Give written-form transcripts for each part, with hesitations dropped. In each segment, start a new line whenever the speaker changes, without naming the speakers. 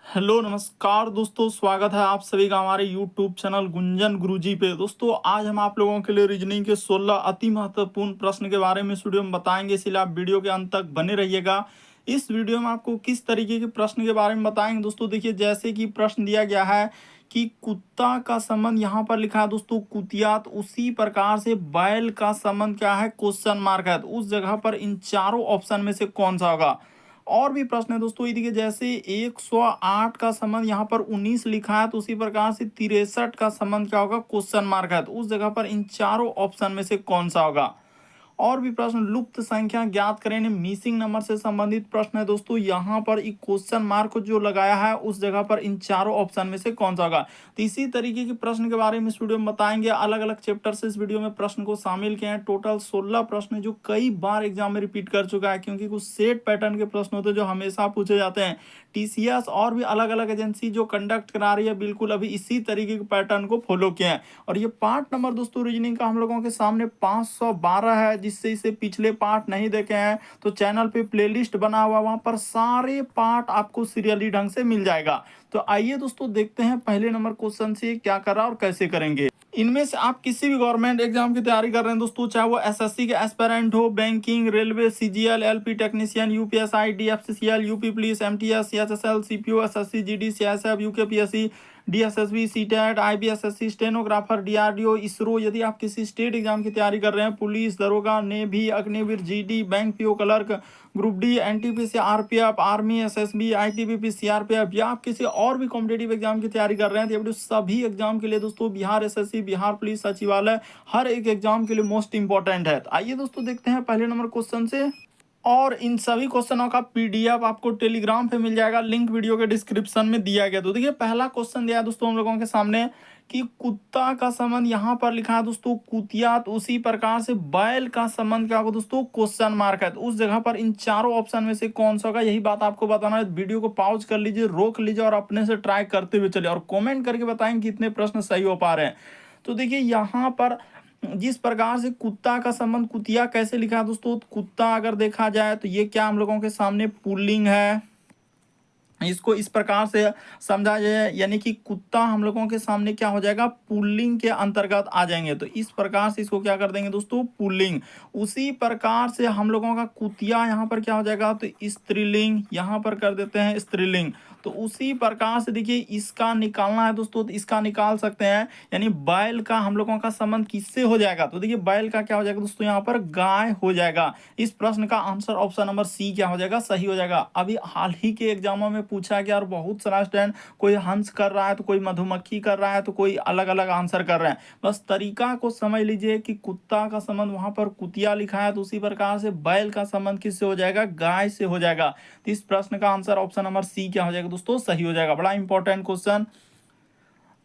Hello नमस्कार दोस्तों, स्वागत है आप सभी का हमारे यूट्यूब चैनल गुंजन गुरुजी पे। दोस्तों आज हम आप लोगों के लिए रीजनिंग के 16 अति महत्वपूर्ण प्रश्न के बारे में इस वीडियो में बताएंगे, इसलिए आप वीडियो के अंत तक बने रहिएगा। इस वीडियो में आपको किस तरीके के प्रश्न के बारे में बताएंगे दोस्तों, देखिए जैसे कि प्रश्न दिया गया है कि कुत्ता का संबंध यहाँ पर लिखा है दोस्तों कुतियात, उसी प्रकार से बैल का संबंध क्या है, क्वेश्चन मार्क है। तो उस जगह पर इन चारों ऑप्शन में से कौन सा होगा। और भी प्रश्न है दोस्तों, ये देखिए जैसे 108 का संबंध यहाँ पर 19 लिखा है, तो उसी प्रकार से 63 का संबंध क्या होगा, क्वेश्चन मार्क है। तो उस जगह पर इन चारों ऑप्शन में से कौन सा होगा। और भी प्रश्न, लुप्त संख्या ज्ञात करें, मिसिंग नंबर से संबंधित प्रश्न है दोस्तों। यहाँ पर एक क्वेश्चन मार्क जो लगाया है उस जगह पर इन चारों ऑप्शन में से कौन सा होगा। तो इसी तरीके के प्रश्न के बारे में इस वीडियो में बताएंगे। अलग अलग चैप्टर से इस वीडियो में प्रश्न को शामिल किए हैं। टोटल 16 प्रश्न जो कई बार एग्जाम में रिपीट कर चुका है, क्योंकि कुछ सेट पैटर्न के प्रश्न होते हैं जो हमेशा पूछे जाते हैं। टीसीएस और भी अलग अलग एजेंसी जो कंडक्ट करा रही है, बिल्कुल अभी इसी तरीके के पैटर्न को फॉलो किए हैं। और ये पार्ट नंबर दोस्तों रीजनिंग का हम लोगों के सामने 512 है। जिससे इसे पिछले पार्ट नहीं देखे हैं तो चैनल पे प्लेलिस्ट बना हुआ, वहां पर सारे पार्ट आपको सीरियली ढंग से मिल जाएगा। तो आइए दोस्तों देखते हैं पहले नंबर क्वेश्चन से क्या करा और कैसे करेंगे। इनमें से आप किसी भी गवर्नमेंट एग्जाम की तैयारी कर रहे हैं दोस्तों, चाहे वो एसएससी के एस्पिरेंट हो, banking, railway, CGL, LP technician, UPSI, DFCCL, UP police, MTS, CHSL, CPO, SSC, GD, CSF, UKPSC, DSSB, CTET, IBSSC, stenographer, DRDO, ISRO. यदि आप किसी स्टेट एग्जाम की तैयारी कर रहे हैं, पुलिस, दरोगा, navy, Agniveer, GD, bank PO clerk, group D, NTPC, RPF, army, SSB, ITBP, CRPF, या आप किसी और भी कॉम्पिटेटिव एग्जाम की तैयारी कर रहे हैं, तो ये वीडियो सभी एग्जाम के लिए दोस्तों, बिहार एसएससी, बिहार पुलिस सचिवालय, हर एक एग्जाम के लिए मोस्ट इंपॉर्टेंट है। तो आइए दोस्तों देखते हैं पहले नंबर क्वेश्चन से। और इन सभी क्वेश्चनों का पीडीएफ आपको टेलीग्राम पे मिल जाएगा, लिंक वीडियो के डिस्क्रिप्शन में दिया गया। तो देखिए पहला क्वेश्चन दिया है दोस्तों हम लोगों के सामने कि कुत्ता का संबंध यहाँ पर लिखा है दोस्तों कुतिया, तो उसी प्रकार से बैल का संबंध क्या होगा दोस्तों, क्वेश्चन मार्क है। तो उस जगह पर इन चारों ऑप्शन में से कौन सा होगा, यही बात आपको बताना है। वीडियो को पॉज कर लीजिए, रोक लीजिए और अपने से ट्राई करते हुए चलिए, और कॉमेंट करके बताएं कितने प्रश्न सही हो पा रहे हैं। तो देखिए यहाँ पर जिस प्रकार से कुत्ता का संबंध कुतिया कैसे लिखा है दोस्तों, कुत्ता अगर देखा जाए तो ये क्या हम लोगों के सामने पुल्लिंग है, इसको इस प्रकार से समझा जाए, यानी कि कुत्ता हम लोगों के सामने क्या हो जाएगा, पुल्लिंग के अंतर्गत आ जाएंगे। तो इस प्रकार से इसको क्या कर देंगे दोस्तों, पुल्लिंग। उसी प्रकार से हम लोगों का कुतिया यहाँ पर क्या हो जाएगा, तो स्त्रीलिंग, यहाँ पर कर देते हैं स्त्रीलिंग। तो उसी प्रकार से देखिए इसका निकालना है दोस्तों, तो इसका निकाल सकते हैं, यानी बैल का हम लोगों का संबंध किससे हो जाएगा। तो देखिए बैल का क्या हो जाएगा दोस्तों, यहाँ पर गाय हो जाएगा। इस प्रश्न का आंसर ऑप्शन नंबर सी क्या हो जाएगा, सही हो जाएगा। अभी हाल ही के एग्जामों में पूछा गया और बहुत सारा स्टूडेंट, कोई हंस कर रहा है तो कोई मधुमक्खी कर रहा है तो कोई अलग अलग आंसर कर रहे हैं। बस तरीका को समझ लीजिए कि कुत्ता का संबंध वहां पर कुतिया लिखा है, तो उसी प्रकार से बैल का संबंध किससे हो जाएगा, गाय से हो जाएगा। तो इस प्रश्न का आंसर ऑप्शन नंबर सी क्या हो जाएगा दोस्तों, सही हो जाएगा। बड़ा इंपॉर्टेंट क्वेश्चन।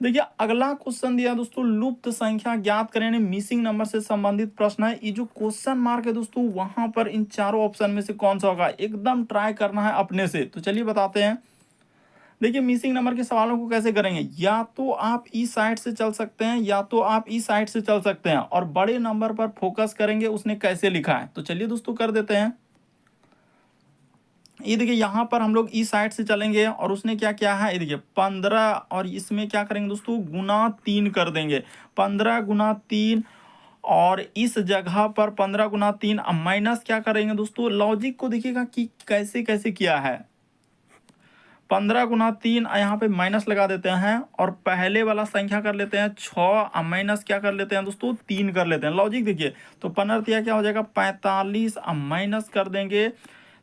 देखिए अगला क्वेश्चन दिया दोस्तों, लुप्त संख्या ज्ञात करें, मिसिंग नंबर से संबंधित प्रश्न है। ये जो क्वेश्चन मार्क है दोस्तों, वहां पर इन चारों ऑप्शन में से कौन सा होगा, एकदम ट्राई करना है अपने से। तो चलिए बताते हैं। देखिए मिसिंग नंबर के सवालों को कैसे करेंगे, या तो आप इस साइड से चल सकते हैं या तो आप इस साइड से चल सकते हैं, और बड़े नंबर पर फोकस करेंगे उसने कैसे लिखा है। तो चलिए दोस्तों कर देते हैं। ये देखिए यहाँ पर हम लोग इस साइड से चलेंगे और उसने क्या किया है, ये देखिए 15, और इसमें क्या करेंगे दोस्तों, गुना 3 कर देंगे, 15 गुना 3। और इस जगह पर 15 गुना 3 माइनस क्या करेंगे दोस्तों, लॉजिक को देखिएगा कि कैसे कैसे किया है। 15 गुना 3 यहाँ पे माइनस लगा देते हैं, और पहले वाला संख्या कर लेते हैं 6, माइनस क्या कर लेते हैं दोस्तों, 3 कर लेते हैं। लॉजिक देखिए, तो 15 क्या हो जाएगा 45, माइनस कर देंगे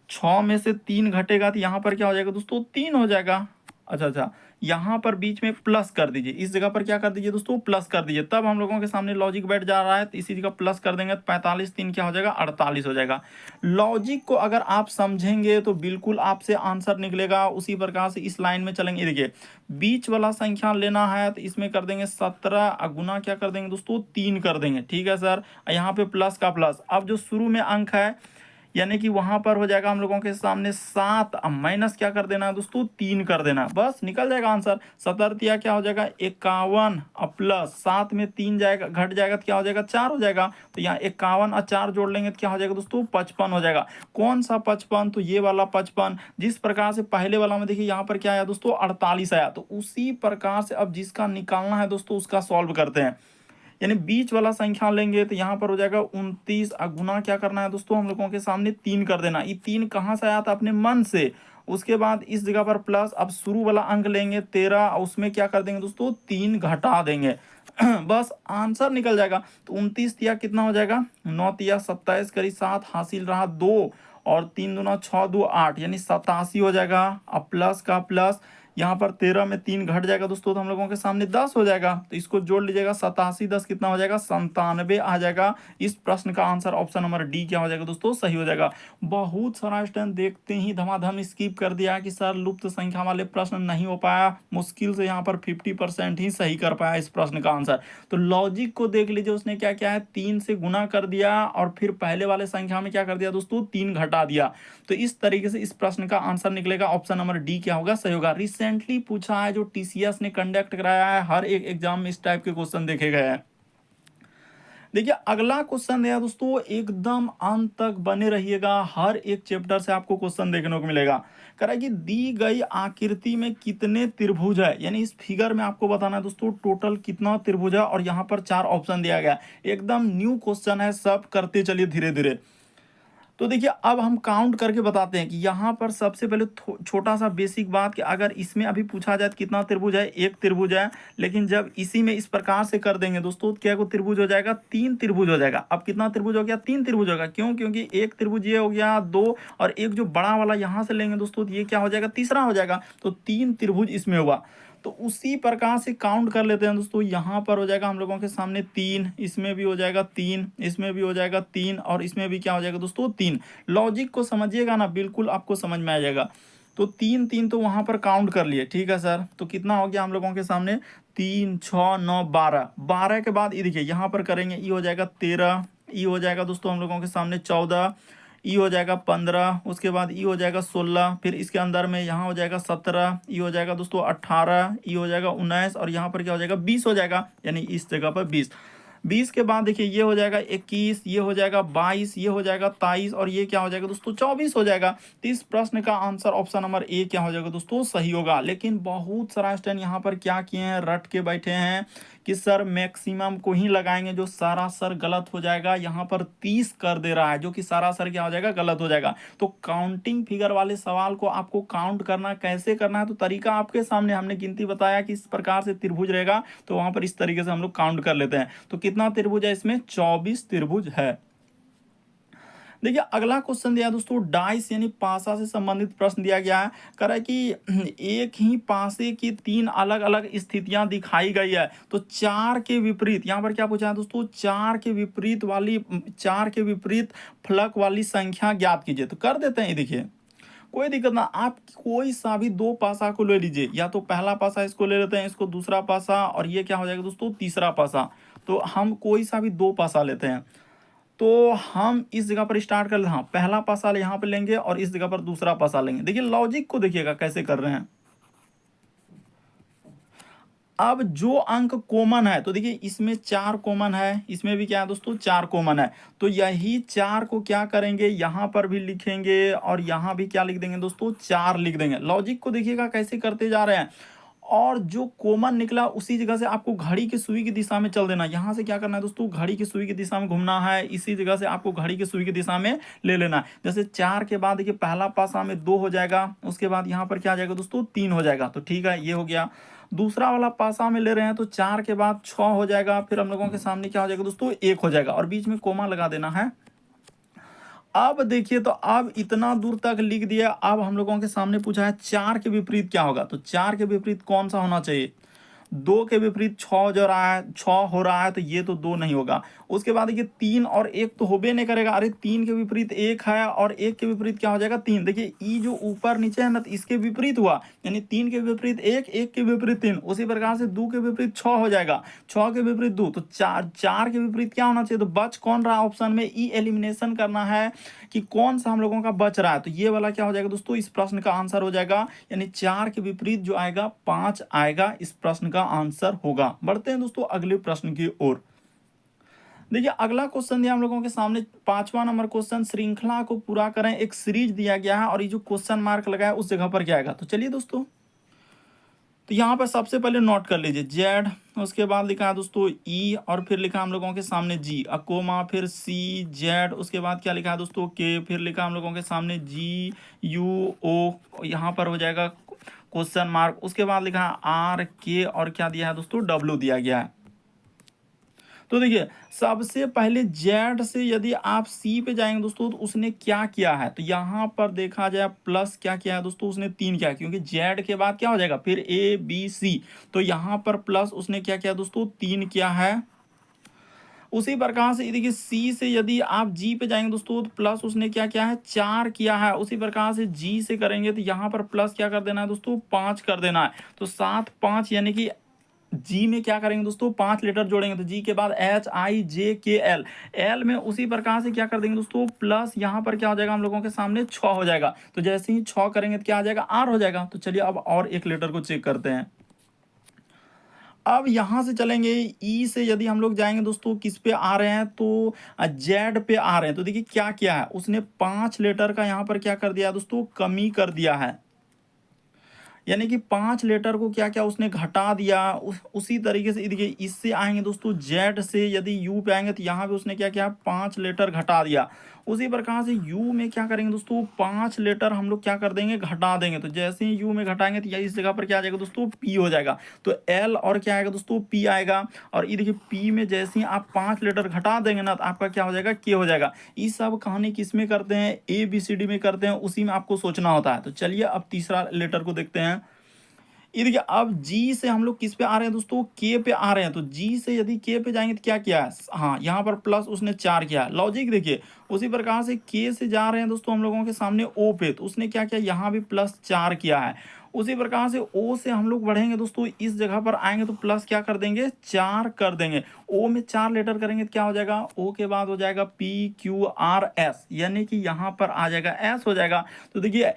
6 में से 3 घटेगा, तो यहाँ पर क्या हो जाएगा दोस्तों, 3 हो जाएगा। अच्छा, यहाँ पर बीच में प्लस कर दीजिए, इस जगह पर क्या कर दीजिए दोस्तों, प्लस कर दीजिए, तब हम लोगों के सामने लॉजिक बैठ जा रहा है। तो इसी जगह प्लस कर देंगे, तो 45 3 क्या हो जाएगा, 48 हो जाएगा। लॉजिक को अगर आप समझेंगे तो बिल्कुल आपसे आंसर निकलेगा। उसी प्रकार से इस लाइन में चलेंगे, देखिए बीच वाला संख्या लेना है, तो इसमें कर देंगे 17, गुना क्या कर देंगे दोस्तों, 3 कर देंगे। ठीक है सर, यहाँ पे प्लस का प्लस। अब जो शुरू में अंक है यानी कि वहां पर हो जाएगा हम लोगों के सामने 7, अब माइनस क्या कर देना है दोस्तों 3 कर देना, बस निकल जाएगा आंसर। 17 क्या हो जाएगा 51, अब प्लस 7 में 3 जाएगा घट जाएगा तो क्या हो जाएगा 4 हो जाएगा। तो यहाँ 51 और 4 जोड़ लेंगे तो क्या हो जाएगा दोस्तों 55 हो जाएगा। कौन सा 55, तो ये वाला 55। जिस प्रकार से पहले वाला में देखिए यहाँ पर क्या आया दोस्तों 48 आया, तो उसी प्रकार से अब जिसका निकालना है दोस्तों उसका सॉल्व करते हैं। यानी बीच वाला संख्या लेंगे तो यहाँ पर हो जाएगा 29, गुना क्या करना है दोस्तों हम लोगों के सामने 3 कर देना। ये 3 कहाँ से आया था अपने मन से। उसके बाद इस जगह पर प्लस, अब शुरू वाला अंक लेंगे 13, उसमें क्या कर देंगे दोस्तों 3 घटा देंगे बस आंसर निकल जाएगा। तो 29 तिया कितना हो जाएगा 9 तिया 27 करी 7 हासिल रहा 2 और 3 दूना 6 2 8 यानी 87 हो जाएगा। अब प्लस का प्लस यहाँ पर 13 में 3 घट जाएगा दोस्तों तो हम लोगों के सामने 10 हो जाएगा। तो इसको जोड़ लीजिएगा 87 10 कितना हो जाएगा 97 आ जाएगा। इस प्रश्न का आंसर ऑप्शन नंबर डी क्या हो जाएगा दोस्तों सही हो जाएगा। बहुत सारा स्टूडेंट देखते ही धमाधम स्किप कर दिया कि सर लुप्त संख्या वाले प्रश्न नहीं हो पाया, मुश्किल से यहाँ पर 50% ही सही कर पाया इस प्रश्न का आंसर। तो लॉजिक को देख लीजिए, उसने क्या किया है 3 से गुना कर दिया और फिर पहले वाले संख्या में क्या कर दिया दोस्तों 3 घटा दिया। तो इस तरीके से इस प्रश्न का आंसर निकलेगा ऑप्शन नंबर डी क्या होगा सही होगा। रिसेंटली पूछा है जो टीसीएस ने कंडक्ट कराया है, हर एक एग्जाम में इस टाइप के क्वेश्चन देखे गए हैं। देखिए अगला क्वेश्चन है दोस्तों, एकदम अंत तक बने रहिएगा, हर एक चैप्टर से आपको क्वेश्चन देखने को मिलेगा। कह रहा है कि दी गई आकृति में कितने त्रिभुज है, यानी इस फिगर में आपको बताना है दोस्तों टोटल कितना त्रिभुज है और यहाँ पर 4 ऑप्शन दिया गया है। एकदम न्यू क्वेश्चन है, सब करते चलिए धीरे धीरे। तो देखिए अब हम काउंट करके बताते हैं कि यहाँ पर सबसे पहले छोटा सा बेसिक बात कि अगर इसमें अभी पूछा जाए तो कितना त्रिभुज है, एक त्रिभुज है। लेकिन जब इसी में इस प्रकार से कर देंगे दोस्तों क्या को त्रिभुज हो जाएगा 3 त्रिभुज हो जाएगा। अब कितना त्रिभुज हो गया 3 त्रिभुज होगा, क्यों क्योंकि एक त्रिभुज ये हो गया 2 और एक जो बड़ा वाला यहाँ से लेंगे दोस्तों ये क्या हो जाएगा तीसरा हो जाएगा। तो 3 त्रिभुज इसमें हुआ। तो उसी प्रकार से काउंट कर लेते हैं दोस्तों, यहाँ पर हो जाएगा हम लोगों के सामने 3, इसमें भी हो जाएगा 3, इसमें भी हो जाएगा 3 और इसमें भी क्या हो जाएगा दोस्तों 3। लॉजिक को समझिएगा ना, बिल्कुल आपको समझ में आ जाएगा। तो 3 3 तो वहां पर काउंट कर लिए, ठीक है सर। तो कितना हो गया हम लोगों के सामने 3 6 9 12, 12 के बाद ये देखिए यहाँ पर करेंगे ये हो जाएगा 13, ये हो जाएगा दोस्तों हम लोगों के सामने 14, ई हो जाएगा 15, उसके बाद ई हो जाएगा 16, फिर इसके अंदर में यहाँ हो जाएगा 17, ई हो जाएगा दोस्तों 18, ई हो जाएगा 19 और यहाँ पर क्या हो जाएगा 20 हो जाएगा, यानी इस जगह पर 20। 20 के बाद देखिए ये हो जाएगा 21, ये हो जाएगा 22, ये हो जाएगा 23 और ये क्या हो जाएगा दोस्तों 24 हो जाएगा। तो इस प्रश्न का आंसर ऑप्शन नंबर ए क्या हो जाएगा दोस्तों सही होगा। लेकिन बहुत सारा स्टूडेंट यहाँ पर क्या किए हैं रट के बैठे हैं कि सर मैक्सिमम को ही लगाएंगे जो सरासर गलत हो जाएगा। यहाँ पर 30 कर दे रहा है जो कि सरासर क्या हो जाएगा गलत हो जाएगा। तो काउंटिंग फिगर वाले सवाल को आपको काउंट करना कैसे करना है, तो तरीका आपके सामने, हमने गिनती बताया कि इस प्रकार से त्रिभुज रहेगा तो वहां पर इस तरीके से हम लोग काउंट कर लेते हैं। तो कितना त्रिभुज है इसमें 24 त्रिभुज है। देखिए अगला क्वेश्चन दिया दोस्तों, डाइस यानी पासा से संबंधित प्रश्न दिया गया है। कह रहा है कि एक ही पासे की 3 अलग अलग स्थितियां दिखाई गई है, तो 4 के विपरीत, यहाँ पर क्या पूछा है दोस्तों 4 के विपरीत फलक वाली संख्या ज्ञात कीजिए। तो कर देते हैं, ये देखिए कोई दिक्कत ना, आप कोई सा भी 2 पासा को ले लीजिए, या तो पहला पासा इसको ले लेते हैं, इसको दूसरा पासा और ये क्या हो जाएगा दोस्तों तीसरा पासा। तो हम कोई सा भी 2 पासा लेते हैं। तो हम इस जगह पर स्टार्ट कर लेते हैं, हाँ पहला पासा यहाँ पे लेंगे और इस जगह पर दूसरा पासा लेंगे। देखिए लॉजिक को देखिएगा कैसे कर रहे हैं। अब जो अंक कॉमन है, तो देखिए इसमें 4 कॉमन है, इसमें भी क्या है दोस्तों 4 कॉमन है। तो यही 4 को क्या करेंगे यहां पर भी लिखेंगे और यहां भी क्या लिख देंगे दोस्तों 4 लिख देंगे। लॉजिक को देखिएगा कैसे करते जा रहे हैं। और जो कॉमन निकला उसी जगह से आपको घड़ी की सुई की दिशा में चल देना। यहाँ से क्या करना है दोस्तों घड़ी की सुई की दिशा में घूमना है, इसी जगह से आपको घड़ी की सुई की दिशा में ले लेना है। जैसे 4 के बाद देखिए पहला पासा में 2 हो जाएगा, उसके बाद यहाँ पर क्या आ जाएगा दोस्तों 3 हो जाएगा। तो ठीक है ये हो गया। दूसरा वाला पासा में ले रहे हैं तो 4 के बाद 6 हो जाएगा, फिर हम लोगों के सामने क्या हो जाएगा दोस्तों 1 हो जाएगा और बीच में कोमा लगा देना है। अब देखिए तो अब इतना दूर तक लिख दिया। अब हम लोगों के सामने पूछा है 4 के विपरीत क्या होगा, तो 4 के विपरीत कौन सा होना चाहिए। 2 के विपरीत 6 जो रहा है 6 हो रहा है, तो ये तो 2 नहीं होगा। उसके बाद देखिए 3 और 1 तो होबे नहीं करेगा। अरे 3 के विपरीत 1 है और 1 के विपरीत क्या हो जाएगा 3। देखिए ई जो ऊपर नीचे है ना, तो इसके विपरीत हुआ, यानी 3 के विपरीत 1, 1 के विपरीत 3। उसी प्रकार से 2 के विपरीत 6 हो जाएगा, 6 के विपरीत 2, तो 4 के विपरीत क्या होना चाहिए, तो बच कौन रहा ऑप्शन में, ई एलिमिनेशन करना है कि कौन सा हम लोगों का बच रहा है। तो ये वाला क्या हो जाएगा दोस्तों, इस प्रश्न का आंसर हो जाएगा, यानी 4 के विपरीत जो आएगा 5 आएगा, इस प्रश्न का आंसर होगा। बढ़ते हैं दोस्तों अगले प्रश्न की ओर। देखिए अगला क्वेश्चन दिया हम लोगों के सामने, 5वां नंबर क्वेश्चन, श्रृंखला को पूरा करें, एक सीरीज दिया गया है और ये जो क्वेश्चन मार्क लगा है उस जगह पर क्या आएगा। तो चलिए दोस्तों, तो यहाँ पर सबसे पहले नोट कर लीजिए जेड, उसके बाद लिखा है दोस्तों ई, और फिर लिखा हम लोगों के सामने जी, अकोमा, फिर सी जेड, उसके बाद क्या लिखा है दोस्तों के, फिर लिखा हम लोगों के सामने जी यू ओ, यहाँ पर हो जाएगा क्वेश्चन मार्क, उसके बाद लिखा है आर के, और क्या दिया है दोस्तों डब्ल्यू दिया गया है। तो देखिए सबसे पहले जेड से यदि आप सी पे जाएंगे दोस्तों, तो उसने क्या किया है, तो यहाँ पर देखा जाए प्लस क्या किया है दोस्तों, उसने 3 किया, क्योंकि जेड के बाद क्या हो जाएगा फिर ए बी सी, तो यहाँ पर प्लस उसने क्या किया दोस्तों 3 किया है। उसी प्रकार से देखिए सी से यदि आप जी पे जाएंगे दोस्तों, तो प्लस उसने क्या किया है 4 किया है। उसी प्रकार से जी से करेंगे तो यहाँ पर प्लस क्या कर देना है दोस्तों 5 कर देना है, तो 7 5, यानी कि जी में क्या करेंगे दोस्तों 5 लेटर जोड़ेंगे, तो जी के बाद एच आई जे के एल, एल में उसी प्रकार से क्या कर देंगे दोस्तों प्लस, यहाँ पर क्या हो जाएगा हम लोगों के सामने 6 हो जाएगा, तो जैसे ही 6 करेंगे तो क्या आ जाएगा आर हो जाएगा। तो चलिए अब और एक लेटर को चेक करते हैं। अब यहां से चलेंगे ई से यदि हम लोग जाएंगे दोस्तों, किस पे आ रहे हैं, तो जेड पे आ रहे हैं। तो देखिए क्या किया है उसने 5 लेटर का यहाँ पर क्या कर दिया है दोस्तों कमी कर दिया है, यानी कि 5 लेटर को क्या क्या उसने घटा दिया। उसी तरीके से देखिए इससे आएंगे दोस्तों जेड से यदि यू पे आएंगे, तो यहाँ पे उसने क्या किया 5 लेटर घटा दिया। उसी प्रकार से यू में क्या करेंगे दोस्तों 5 लेटर हम लोग क्या कर देंगे घटा देंगे, तो जैसे ही यू में घटाएंगे तो इस जगह पर क्या आ जाएगा दोस्तों पी हो जाएगा, तो एल और क्या आएगा दोस्तों पी आएगा। और ये देखिए पी में जैसे ही आप 5 लेटर घटा देंगे ना, तो आपका क्या हो जाएगा के हो जाएगा। ये सब कहानी किस में करते हैं, ए बी सी डी में करते हैं, उसी में आपको सोचना होता है। तो चलिए अब तीसरा लेटर को देखते हैं। ये देखिए अब जी से हम लोग किस पे आ रहे हैं दोस्तों के पे आ रहे हैं, तो जी से यदि के पे जाएंगे तो क्या किया है, हाँ यहाँ पर प्लस उसने 4 किया, लॉजिक देखिए। उसी प्रकार से के से जा रहे हैं दोस्तों हम लोगों के सामने ओ पे, तो उसने क्या किया यहाँ भी प्लस 4 किया है। उसी प्रकार से ओ से हम लोग बढ़ेंगे दोस्तों, इस जगह पर आएंगे तो प्लस क्या कर देंगे 4 कर देंगे। ओ में 4 लेटर करेंगे तो क्या हो जाएगा, ओ के बाद हो जाएगा पी क्यू आर एस, यानी कि यहाँ पर आ जाएगा एस हो जाएगा। तो देखिए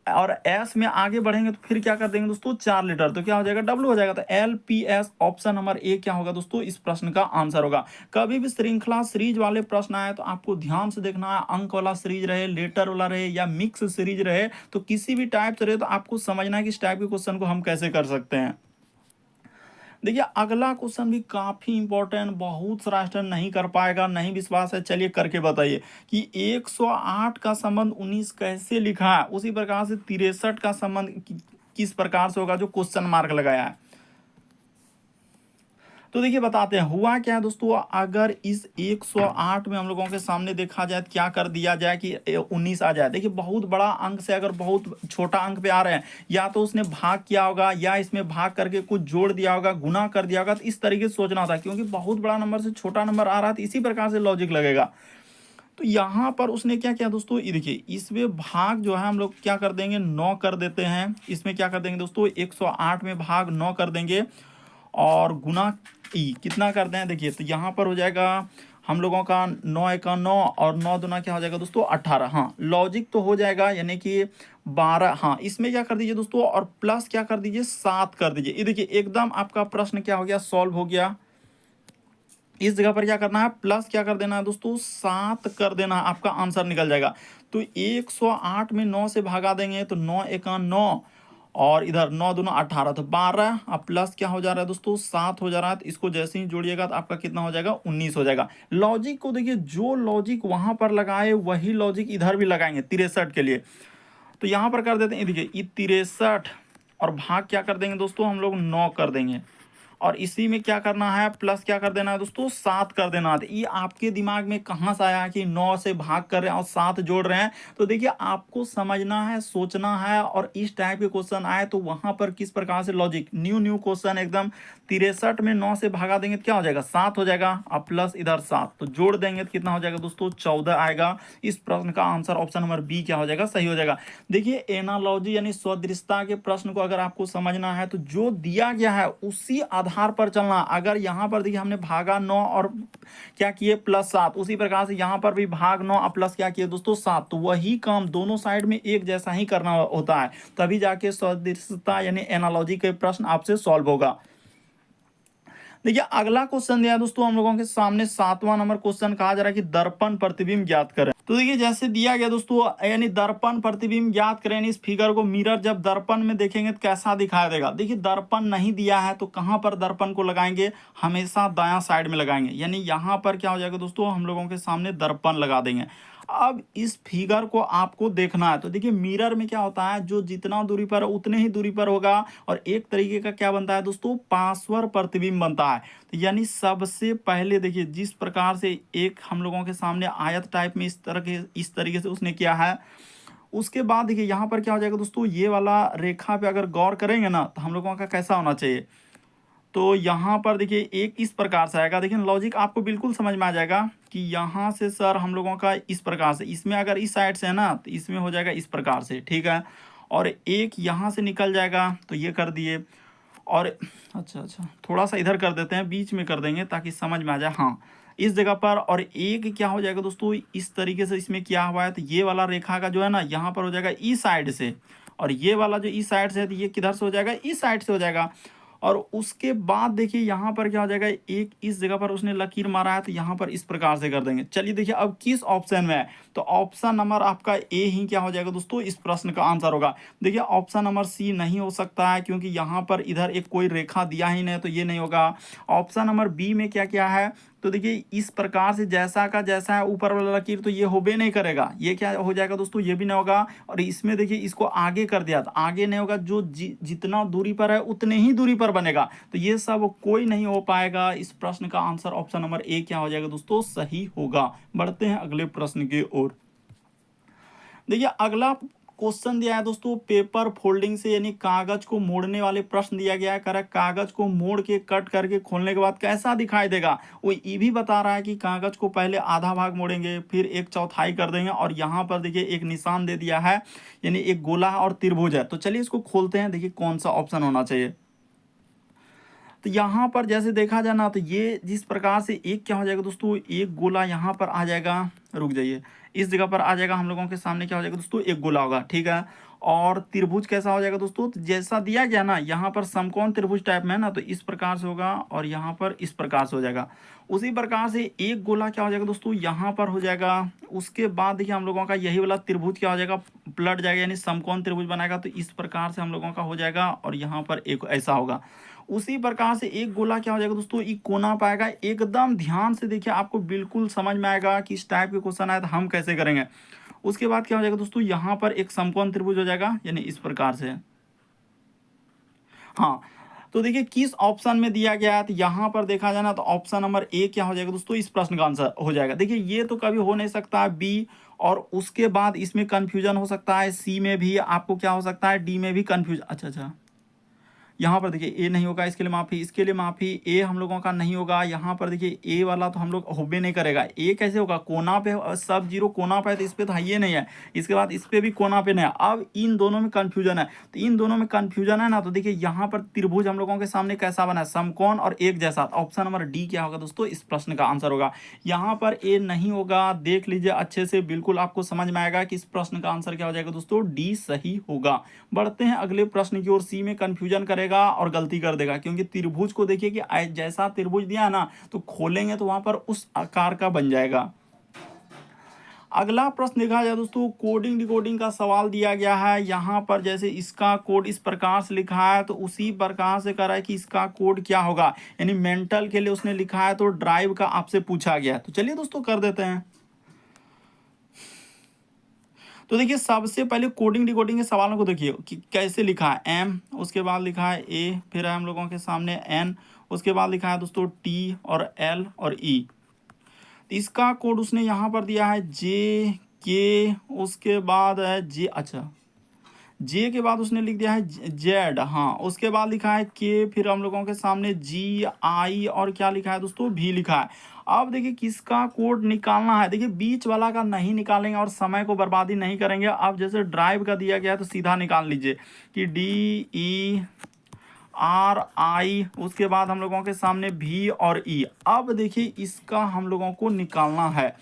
और एस में आगे बढ़ेंगे तो फिर क्या कर देंगे दोस्तों 4 लीटर, तो क्या हो जाएगा डब्ल्यू हो जाएगा। तो L P S option number A क्या होगा दोस्तों इस प्रश्न का आंसर होगा। कभी भी श्रृंखला सीरीज वाले प्रश्न आए तो आपको ध्यान से देखना है, अंक वाला सीरीज रहे, लेटर वाला रहे या मिक्स सीरीज रहे, तो किसी भी टाइप से रहे, तो आपको समझना है कि इस टाइप के क्वेश्चन को हम कैसे कर सकते हैं। देखिए अगला क्वेश्चन भी काफी इंपॉर्टेंट, बहुत सारा स्टूडेंट नहीं कर पाएगा, नहीं विश्वास है, चलिए करके बताइए कि 108 का संबंध 19 कैसे लिखा है। उसी प्रकार से 63 का संबंध किस प्रकार से होगा, जो क्वेश्चन मार्क लगाया है। तो देखिए बताते हैं हुआ क्या है दोस्तों, अगर इस 108 में हम लोगों के सामने देखा जाए तो क्या कर दिया जाए कि 19 आ जाए। देखिए बहुत बड़ा अंक से अगर बहुत छोटा अंक पे आ रहे हैं, या तो उसने भाग किया होगा या इसमें भाग करके कुछ जोड़ दिया होगा, गुना कर दिया होगा, तो इस तरीके से सोचना होता है, क्योंकि बहुत बड़ा नंबर से छोटा नंबर आ रहा है, तो इसी प्रकार से लॉजिक लगेगा। तो यहाँ पर उसने क्या किया दोस्तों, ये देखिए इसमें भाग जो है हम लोग क्या कर देंगे 9 कर देते हैं। इसमें क्या कर देंगे दोस्तों 108 में भाग 9 कर देंगे, और गुना ई कितना करते हैं देखिए, तो यहाँ पर हो जाएगा हम लोगों का 9 एका 9 और 9 दूना क्या हो जाएगा दोस्तों 18। हाँ लॉजिक तो हो जाएगा, यानी कि 12। हाँ इसमें क्या कर दीजिए दोस्तों, और प्लस क्या कर दीजिए 7 कर दीजिए। ये देखिए एकदम आपका प्रश्न क्या हो गया सॉल्व हो गया। इस जगह पर क्या करना है प्लस क्या कर देना है दोस्तों 7 कर देना, आपका आंसर निकल जाएगा। तो 108 में 9 से भागा देंगे तो 9 एका 9, और इधर 9 दूना 18, तो 12, अब प्लस क्या हो जा रहा है दोस्तों 7 हो जा रहा है, तो इसको जैसे ही जोड़िएगा तो आपका कितना हो जाएगा 19 हो जाएगा। लॉजिक को देखिए, जो लॉजिक वहां पर लगाए वही लॉजिक इधर भी लगाएंगे 63 के लिए। तो यहाँ पर कर देते हैं देखिए ये 63, और भाग क्या कर देंगे दोस्तों हम लोग 9 कर देंगे, और इसी में क्या करना है, प्लस क्या कर देना है दोस्तों, 7 कर देना है। ये आपके दिमाग में कहाँ से आया कि 9 से भाग कर रहे हैं और 7 जोड़ रहे हैं? तो देखिए आपको समझना है, सोचना है, और इस टाइप के क्वेश्चन आए तो वहां पर किस प्रकार से लॉजिक, न्यू क्वेश्चन एकदम। 63 में 9 से भगा देंगे तो क्या हो जाएगा, 7 हो जाएगा, और प्लस इधर 7 तो जोड़ देंगे तो कितना हो जाएगा दोस्तों, 14 आएगा। इस प्रश्न का आंसर ऑप्शन नंबर बी क्या हो जाएगा, सही हो जाएगा। देखिए एनालॉजी यानी सदृशता के प्रश्न को अगर आपको समझना है तो जो दिया गया है उसी आधार पर चलना। अगर यहाँ पर देखिए हमने भागा 9 और क्या किए, प्लस 7, उसी प्रकार से यहाँ पर भी भाग 9 और प्लस क्या किए दोस्तों, 7, तो वही काम दोनों साइड में एक जैसा ही करना होता है, तभी जाके सदृशता यानी एनालॉजी के प्रश्न आपसे सॉल्व होगा। देखिए अगला क्वेश्चन दिया है दोस्तों हम लोगों के सामने, 7वां नंबर क्वेश्चन, कहा जा रहा है कि दर्पण प्रतिबिंब ज्ञात करें। तो देखिए जैसे दिया गया दोस्तों, यानी दर्पण प्रतिबिंब ज्ञात करें, इस फिगर को मिरर जब दर्पण में देखेंगे तो कैसा दिखाई देगा। देखिए दर्पण नहीं दिया है तो कहां पर दर्पण को लगाएंगे, हमेशा दायां साइड में लगाएंगे, यानी यहां पर क्या हो जाएगा दोस्तों, हम लोगों के सामने दर्पण लगा देंगे। अब इस फिगर को आपको देखना है, तो देखिए मिरर में क्या होता है, जो जितना दूरी पर उतने ही दूरी पर होगा, और एक तरीके का क्या बनता है दोस्तों, पार्श्व प्रतिबिंब बनता है। तो यानी सबसे पहले देखिए जिस प्रकार से एक हम लोगों के सामने आयत टाइप में इस तरीके से उसने किया है, उसके बाद देखिए यहाँ पर क्या हो जाएगा दोस्तों, ये वाला रेखा पे अगर गौर करेंगे ना तो हम लोगों का कैसा होना चाहिए, तो यहाँ पर देखिए एक इस प्रकार से आएगा। देखिए लॉजिक आपको बिल्कुल समझ में आ जाएगा कि यहाँ से सर हम लोगों का इस प्रकार से, इसमें अगर इस साइड से है ना तो इसमें हो जाएगा इस प्रकार से, ठीक है, और एक यहाँ से निकल जाएगा तो ये कर दिए, और अच्छा थोड़ा सा इधर कर देते हैं, बीच में कर देंगे ताकि समझ में आ जाए, हाँ इस जगह पर, और एक क्या हो जाएगा दोस्तों, इस तरीके से इसमें किया हुआ है, तो ये वाला रेखा का जो है ना यहाँ पर हो जाएगा इस साइड से, और ये वाला जो इस साइड से है तो ये किधर से हो जाएगा, इस साइड से हो जाएगा। और उसके बाद देखिए यहाँ पर क्या हो जाएगा, एक इस जगह पर उसने लकीर मारा है तो यहाँ पर इस प्रकार से कर देंगे। चलिए देखिए अब किस ऑप्शन में है, तो ऑप्शन नंबर आपका ए ही क्या हो जाएगा दोस्तों, इस प्रश्न का आंसर होगा। देखिए ऑप्शन नंबर सी नहीं हो सकता है, क्योंकि यहाँ पर इधर एक कोई रेखा दिया ही नहीं, तो ये नहीं होगा। ऑप्शन नंबर बी में क्या क्या है, तो देखिए इस प्रकार से जैसा का जैसा है ऊपर वाला लकीर, तो ये होबे नहीं करेगा, ये क्या हो जाएगा दोस्तों, ये भी नहीं होगा। और इसमें देखिए इसको आगे कर दिया तो आगे नहीं होगा, जो जितना दूरी पर है उतने ही दूरी पर बनेगा, तो ये सब कोई नहीं हो पाएगा। इस प्रश्न का आंसर ऑप्शन नंबर ए क्या हो जाएगा दोस्तों, सही होगा। बढ़ते हैं अगले प्रश्न की ओर। देखिए अगला क्वेश्चन दिया है दोस्तों, पेपर फोल्डिंग से यानी कागज को मोड़ने वाले प्रश्न दिया गया है। करेक्ट, कागज को मोड़ के कट करके खोलने के बाद कैसा दिखाई देगा, वो ये भी बता रहा है कि कागज को पहले आधा भाग मोड़ेंगे, फिर 1/4 कर देंगे, और यहाँ पर देखिए एक निशान दे दिया है, यानी एक गोला और त्रिभुज है। तो चलिए इसको खोलते हैं, देखिए कौन सा ऑप्शन होना चाहिए। तो यहाँ पर जैसे देखा जाए ना, तो ये जिस प्रकार से एक क्या हो जाएगा दोस्तों, एक गोला यहाँ पर आ जाएगा, रुक जाइए, इस जगह पर आ जाएगा, हम लोगों के सामने क्या हो जाएगा दोस्तों, एक गोला होगा, ठीक है। और त्रिभुज कैसा हो जाएगा दोस्तों, तो जैसा दिया गया ना, यहाँ पर समकोण त्रिभुज टाइप में है ना, तो इस प्रकार से होगा, और यहाँ पर इस प्रकार से हो जाएगा। उसी प्रकार से एक गोला क्या हो जाएगा दोस्तों, यहाँ पर हो जाएगा। उसके बाद देखिए हम लोगों का यही वाला त्रिभुज क्या हो जाएगा, पलट जाएगा, यानी समकोण त्रिभुज बनाएगा, तो इस प्रकार से हम लोगों का हो जाएगा, और यहाँ पर एक ऐसा होगा। उसी प्रकार से एक गोला क्या हो जाएगा दोस्तों, एक कोना पाएगा। एकदम ध्यान से देखिए, आपको बिल्कुल समझ में आएगा कि इस टाइप के क्वेश्चन आए तो हम कैसे करेंगे। उसके बाद क्या हो जाएगा दोस्तों, यहाँ पर एक समकोण त्रिभुज हो जाएगा, यानी इस प्रकार से। हाँ, तो देखिए किस ऑप्शन में दिया गया है, तो यहाँ पर देखा जाए ना, तो ऑप्शन नंबर ए क्या हो जाएगा दोस्तों, इस प्रश्न का आंसर हो जाएगा। देखिए ये तो कभी हो नहीं सकता बी, और उसके बाद इसमें कंफ्यूजन हो सकता है, सी में भी आपको क्या हो सकता है, डी में भी कंफ्यूजन। अच्छा, यहाँ पर देखिए ए नहीं होगा, इसके लिए माफी, इसके लिए माफी, ए हम लोगों का नहीं होगा। यहाँ पर देखिए ए वाला तो हम लोग होबे नहीं करेगा, ए कैसे होगा, कोना पे सब जीरो कोना पे है, तो इस पे तो है ये नहीं है, इसके बाद इस पे भी कोना पे नहीं है। अब इन दोनों में कंफ्यूजन है, तो इन दोनों में कंफ्यूजन है ना, तो देखिए यहाँ पर त्रिभुज हम लोगों के सामने कैसा बना है, समकोण और एक जैसा। ऑप्शन नंबर डी क्या होगा दोस्तों, इस प्रश्न का आंसर होगा। यहाँ पर ए नहीं होगा, देख लीजिए अच्छे से, बिल्कुल आपको समझ में आएगा कि इस प्रश्न का आंसर क्या हो जाएगा दोस्तों, डी सही होगा। बढ़ते हैं अगले प्रश्न की ओर। सी में कंफ्यूजन करेगा और गलती कर देगा, क्योंकि त्रिभुज को देखिए कि जैसा त्रिभुज दिया है ना, तो खोलेंगे तो वहां पर उस आकार का बन जाएगा। अगला प्रश्न देखा जाए दोस्तों, कोडिंग डिकोडिंग का सवाल दिया गया है। यहाँ पर जैसे इसका कोड इस प्रकार से लिखा है, तो उसी प्रकार से कह रहा है कि इसका कोड क्या होगा, यानी मेंटल के लिए उसने लिखा है, तो ड्राइव का आपसे पूछा गया है। तो चलिए दोस्तों कर देते हैं। तो देखिए सबसे पहले कोडिंग डिकोडिंग के सवालों को देखिए कि कैसे लिखा है एम, उसके बाद लिखा है ए, फिर है हम लोगों के सामने एन, उसके बाद लिखा है दोस्तों टी और एल और ई। इसका कोड उसने यहाँ पर दिया है जे के, उसके बाद है जे, अच्छा जे के बाद उसने लिख दिया है जेड, हाँ उसके बाद लिखा है के, फिर हम लोगों के सामने जी आई और क्या लिखा है दोस्तों भी लिखा है। अब देखिए किसका कोड निकालना है, देखिए बीच वाला का नहीं निकालेंगे और समय को बर्बादी नहीं करेंगे। अब जैसे ड्राइव का दिया गया है तो सीधा निकाल लीजिए कि डी ई आर आई, उसके बाद हम लोगों के सामने भी और ई। अब देखिए इसका हम लोगों को निकालना है,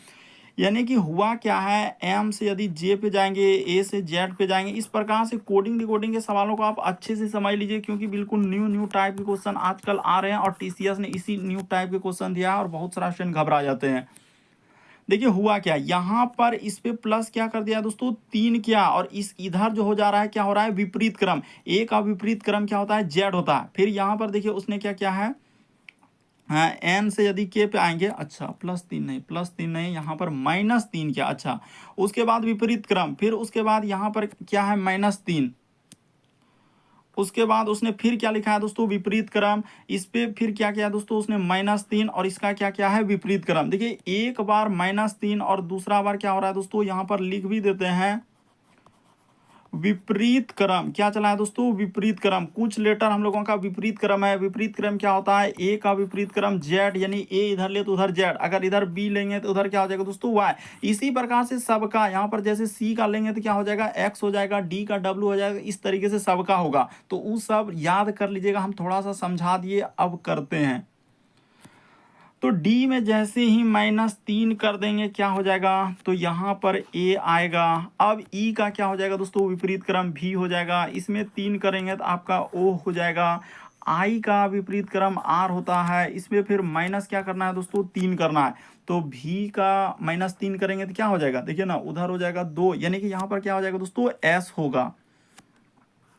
यानी कि हुआ क्या है, एम से यदि जे पे जाएंगे, ए से जेड पे जाएंगे। इस प्रकार से कोडिंग डिकोडिंग के सवालों को आप अच्छे से समझ लीजिए, क्योंकि बिल्कुल न्यू टाइप के क्वेश्चन आजकल आ रहे हैं और टीसीएस ने इसी न्यू टाइप के क्वेश्चन दिया है और बहुत सारा स्टूडेंट घबरा जाते हैं। देखिए हुआ क्या, यहाँ पर इस पे प्लस क्या कर दिया दोस्तों 3 किया, और इस इधर जो हो जा रहा है क्या हो रहा है विपरीत क्रम। ए का विपरीत क्रम क्या होता है, जेड होता है। फिर यहाँ पर देखिए उसने क्या किया है, हाँ एन से यदि के पे आएंगे, अच्छा प्लस तीन नहीं यहाँ पर -3 क्या, अच्छा उसके बाद विपरीत क्रम, फिर उसके बाद यहाँ पर क्या है -3, उसके बाद उसने फिर क्या लिखा है दोस्तों विपरीत क्रम। इस पे फिर क्या किया दोस्तों उसने -3 और इसका क्या क्या है विपरीत क्रम। देखिए एक बार -3 और दूसरा बार क्या हो रहा है दोस्तों, यहाँ पर लिख भी देते हैं विपरीत क्रम। क्या चला है दोस्तों विपरीत क्रम, कुछ लेटर हम लोगों का विपरीत क्रम है। विपरीत क्रम क्या होता है, ए का विपरीत क्रम जेड, यानी ए इधर ले तो उधर जेड, अगर इधर बी लेंगे तो उधर क्या हो जाएगा दोस्तों वाई। इसी प्रकार से सबका यहाँ पर जैसे सी का लेंगे तो क्या हो जाएगा एक्स हो जाएगा, डी का डब्ल्यू हो जाएगा, इस तरीके से सबका होगा। तो वो सब याद कर लीजिएगा, हम थोड़ा सा समझा दिए, अब करते हैं। तो डी में जैसे ही -3 कर देंगे क्या हो जाएगा, तो यहाँ पर ए आएगा। अब ई का क्या हो जाएगा दोस्तों विपरीत क्रम भी हो जाएगा, इसमें 3 करेंगे तो आपका ओ हो जाएगा। आई का विपरीत क्रम आर होता है, इसमें फिर माइनस क्या करना है दोस्तों 3 करना है, तो भी का -3 करेंगे तो क्या हो जाएगा, देखिए ना उधर हो जाएगा 2, यानी कि यहाँ पर क्या हो जाएगा दोस्तों एस होगा,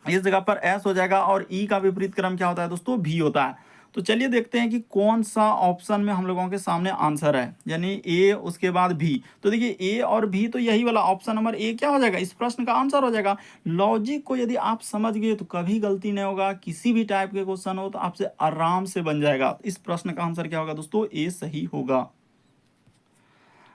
इस जगह पर एस हो जाएगा। और ई का विपरीत क्रम क्या होता है दोस्तों भी होता है। तो चलिए देखते हैं कि कौन सा ऑप्शन में हम लोगों के सामने आंसर है, यानी ए उसके बाद भी। तो देखिए ए और भी तो यही वाला ऑप्शन नंबर ए क्या हो जाएगा, इस प्रश्न का आंसर हो जाएगा। लॉजिक को यदि आप समझ गए तो कभी गलती नहीं होगा, किसी भी टाइप के क्वेश्चन हो तो आपसे आराम से बन जाएगा। इस प्रश्न का आंसर क्या होगा दोस्तों, ए सही होगा।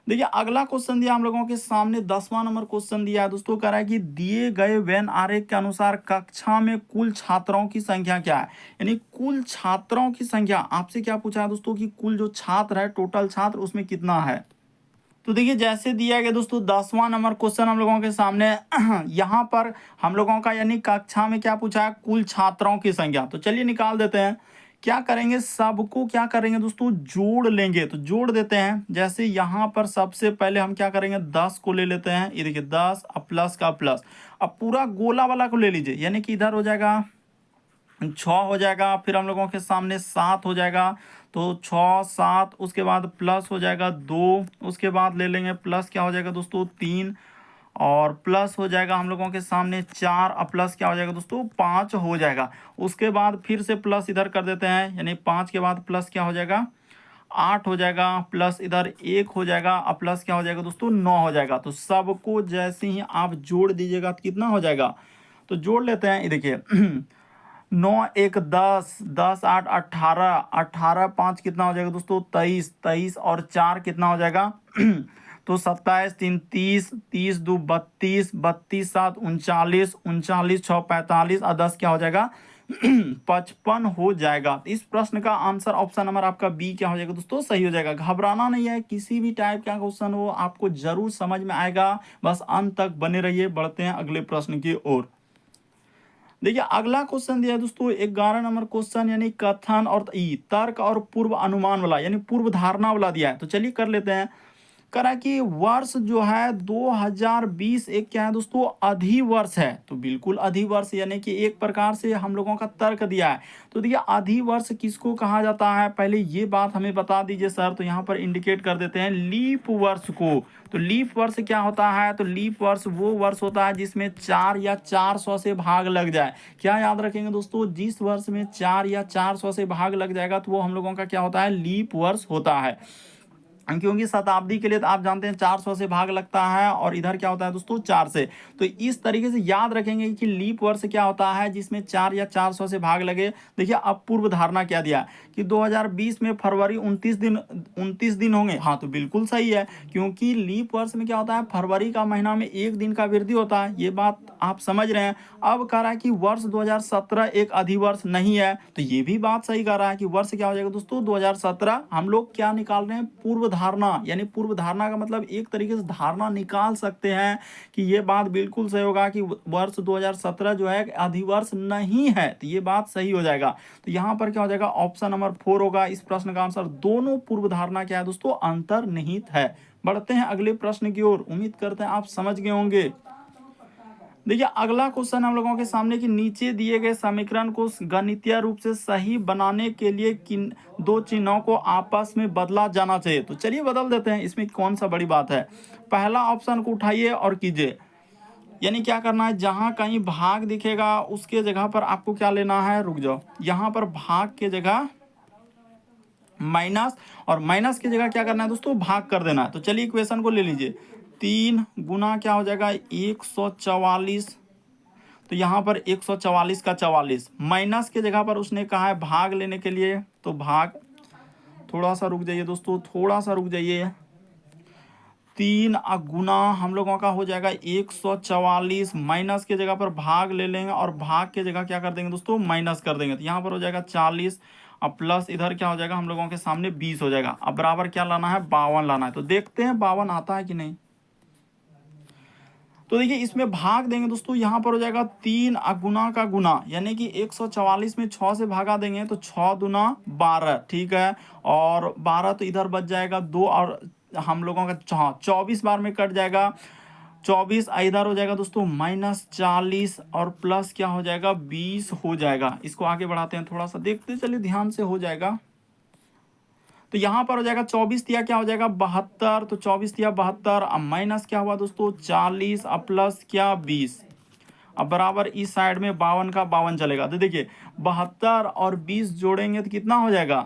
देखिए अगला क्वेश्चन दिया हम लोगों के सामने 10वां नंबर क्वेश्चन दिया है दोस्तों, कह रहा है कि दिए गए वेन आरेख के अनुसार कक्षा में कुल छात्रों की संख्या क्या है, यानी कुल छात्रों की संख्या आपसे क्या पूछा है दोस्तों कि कुल जो छात्र है टोटल छात्र उसमें कितना है। तो देखिए जैसे दिया गया दोस्तों 10वां नंबर क्वेश्चन हम लोगों के सामने यहाँ पर हम लोगों का यानी कक्षा में क्या पूछा है कुल छात्रों की संख्या। तो चलिए निकाल देते हैं, क्या करेंगे सबको क्या करेंगे दोस्तों जोड़ लेंगे, तो जोड़ देते हैं। जैसे यहाँ पर सबसे पहले हम क्या करेंगे 10 को ले लेते हैं, ये देखिए 10 अब प्लस का प्लस, अब पूरा गोला वाला को ले लीजिए, यानी कि इधर हो जाएगा 6 हो जाएगा, फिर हम लोगों के सामने 7 हो जाएगा, तो 6 7, उसके बाद प्लस हो जाएगा 2, उसके बाद ले लेंगे प्लस क्या हो जाएगा दोस्तों 3, और प्लस हो जाएगा हम लोगों के सामने 4, अब प्लस क्या हो जाएगा दोस्तों 5 हो जाएगा। उसके बाद फिर से प्लस इधर कर देते हैं, यानी 5 के बाद प्लस क्या हो जाएगा 8 हो जाएगा, प्लस इधर 1 हो जाएगा, अब प्लस क्या हो जाएगा दोस्तों 9 हो जाएगा। तो सबको जैसे ही आप जोड़ दीजिएगा तो कितना हो जाएगा, तो जोड़ लेते हैं। ये देखिए 9 1 10, 10 8 18, 18 5 कितना हो जाएगा दोस्तों 23, 23 और 4 कितना हो जाएगा तो 27 3 30, 30 2 32, 32 7 39, 39 6 45 और 10 क्या हो जाएगा 55 हो जाएगा। इस प्रश्न का आंसर ऑप्शन नंबर आपका बी क्या हो जाएगा दोस्तों सही हो जाएगा। घबराना नहीं है, किसी भी टाइप का क्वेश्चन हो आपको जरूर समझ में आएगा, बस अंत तक बने रहिए। बढ़ते हैं अगले प्रश्न की ओर। देखिए अगला क्वेश्चन दिया है दोस्तों 11 नंबर क्वेश्चन, यानी कथन और तर्क और पूर्व अनुमान वाला, यानी पूर्व धारणा वाला दिया है। तो चलिए कर लेते हैं। करा कि वर्ष जो है 2020 एक क्या है दोस्तों अधिवर्ष है, तो बिल्कुल अधिवर्ष, यानी कि एक प्रकार से हम लोगों का तर्क दिया है। तो देखिए अधिवर्ष किसको कहा जाता है, पहले ये बात हमें बता दीजिए सर। तो यहाँ पर इंडिकेट कर देते हैं लीप वर्ष को। तो लीप वर्ष क्या होता है, तो लीप वर्ष वो वर्ष होता है जिसमें 4 या 400 से भाग लग जाए। क्या याद रखेंगे दोस्तों, जिस वर्ष में 4 या 400 से भाग लग जाएगा तो वो हम लोगों का क्या होता है लीप वर्ष होता है। क्योंकि शताब्दी के लिए तो आप जानते हैं 400 से भाग लगता है और इधर क्या होता है दोस्तों 4 से। तो इस तरीके से याद रखेंगे कि लीप वर्ष क्या होता है जिसमें 4 या 400 से भाग लगे। देखिए अब पूर्व धारणा क्या दिया कि 2020 में फरवरी 29 दिन होंगे। हाँ तो बिल्कुल सही है, क्योंकि लीप वर्ष में क्या होता है फरवरी का महीना में एक दिन का वृद्धि होता है, ये बात आप समझ रहे हैं। अब कह रहा है कि वर्ष 2017 एक अधिवर्ष नहीं है, तो ये भी बात सही कह रहा है कि वर्ष क्या हो जाएगा दोस्तों 2017। हम लोग क्या निकाल रहे हैं पूर्व धारणा, यानी पूर्व धारणा का मतलब एक तरीके से धारणा निकाल सकते हैं कि ये बात बिल्कुल सही होगा कि वर्ष 2017 जो है अधिवर्ष नहीं है, तो ये बात सही हो जाएगा। तो यहाँ पर क्या हो जाएगा ऑप्शन नंबर 4 होगा इस प्रश्न का आंसर। दोनों पूर्व धारणा क्या है दोस्तों अंतर्निहित है। बढ़ते हैं अगले प्रश्न की ओर, उम्मीद करते हैं आप समझ गए होंगे। देखिए अगला क्वेश्चन हम लोगों के सामने कि नीचे दिए गए समीकरण को गणितीय रूप से सही बनाने के लिए किन दो चिन्हों को आपस में बदला जाना चाहिए। तो चलिए बदल देते हैं, इसमें कौन सा बड़ी बात है। पहला ऑप्शन को उठाइए और कीजिए, यानी क्या करना है जहां कहीं भाग दिखेगा उसके जगह पर आपको क्या लेना है, रुक जाओ, यहाँ पर भाग के जगह माइनस और माइनस की जगह क्या करना है दोस्तों भाग कर देना है। तो चलिए इक्वेशन को ले लीजिए, 3 गुना क्या हो जाएगा 144। तो यहाँ पर 144 का 44 माइनस के जगह पर उसने कहा है भाग लेने के लिए, तो भाग, थोड़ा सा रुक जाइए दोस्तों, थोड़ा सा रुक जाइए, 3 गुना हम लोगों का हो जाएगा 144, माइनस के जगह पर भाग ले लेंगे और भाग के जगह क्या कर देंगे दोस्तों माइनस कर देंगे। तो यहाँ पर हो जाएगा 40 और प्लस इधर क्या हो जाएगा हम लोगों के सामने 20 हो जाएगा। अब बराबर क्या लाना है 52 लाना है। तो देखते हैं 52 आता है कि नहीं। तो देखिए इसमें भाग देंगे दोस्तों, यहाँ पर हो जाएगा 3 गुना का गुना, यानी कि 144 में 6 से भागा देंगे तो 6 दूना 12, ठीक है, और 12 तो इधर बच जाएगा 2 और हम लोगों का हाँ 24 बार में कट जाएगा, 24 इधर हो जाएगा दोस्तों -40 और प्लस क्या हो जाएगा 20 हो जाएगा। इसको आगे बढ़ाते हैं, थोड़ा सा देखते चलिए ध्यान से हो जाएगा। तो यहाँ पर हो जाएगा 24 दिया क्या हो जाएगा 72, तो 24 दिया 72, अब माइनस क्या हुआ दोस्तों 40 अब प्लस क्या 20, अब बराबर इस साइड में 52 का 52 चलेगा। तो देखिए 72 और 20 जोड़ेंगे तो कितना हो जाएगा,